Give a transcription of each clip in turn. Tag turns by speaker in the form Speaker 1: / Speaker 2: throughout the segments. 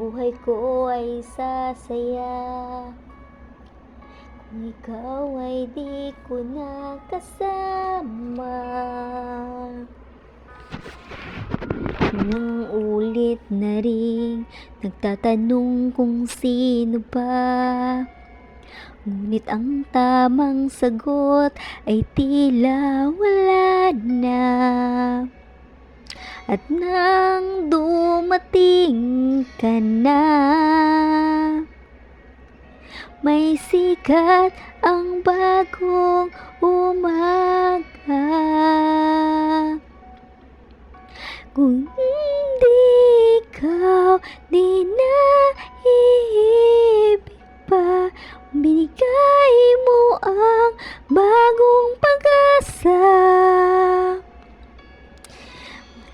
Speaker 1: buhay ko ay sasaya kung ikaw ay di ko nakasama. Nang ulit na rin nagtatanong kung sino ba, ngunit ang tamang sagot ay tila wala na. At nang dumating ka na, may sikat ang bagong umaga. Kung hindi ikaw, di na iibig pa. Binigay mo ang bagong pag-asa.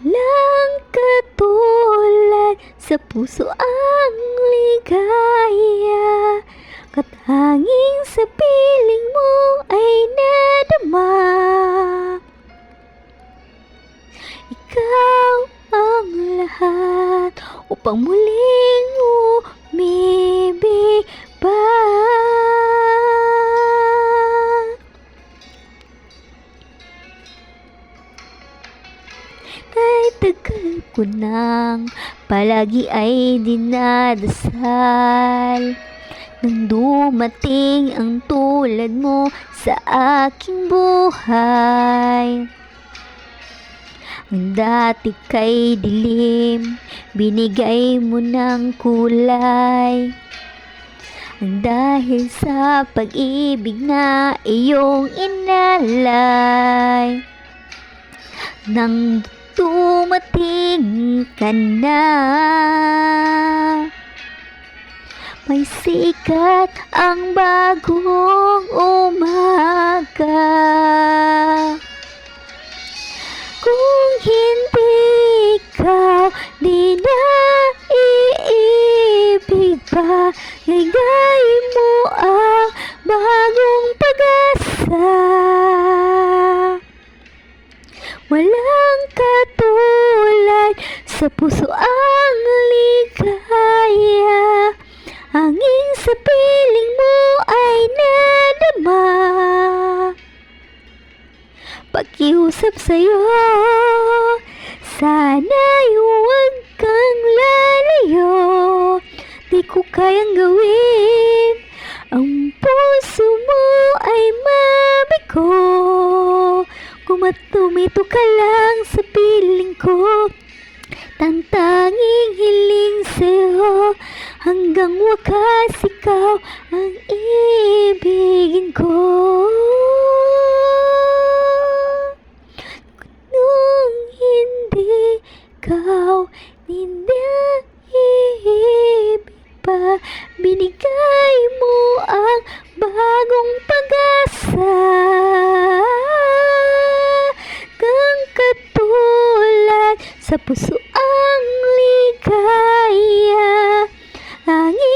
Speaker 1: Walang katulad sa puso ang ligaya, katanging sa piling mo ay nadama. Ikaw ang lahat upang muling umibig pa. Kahit tagal ko nang palagi ay dinadasal, nang dumating ang tulad mo sa aking buhay. Ang dati kay dilim, binigay mo ng kulay. Ang dahil sa pag-ibig na iyong inalay. Nang dumating ka na, may sikat ang bagong umaga. Kung hindi ikaw, di na iibig pa. Ligay mo ang bagong pag-asa. Walang katulad sa puso ang ligaya, hangin sa piling mo ay nadama. Pakiusap sa'yo, sana'y huwag kang lalayo. Di ko kayang gawin, ang puso mo ay mabigo. Kung matumito ka lang sa piling ko, tantanging hiling sa'yo, hanggang wakas ikaw ang ibigin ko. Nung hindi ikaw, di na iibig pa. Binigay mo ang bagong pag-asa. Kang katulad sa puso ang ligaya, hangin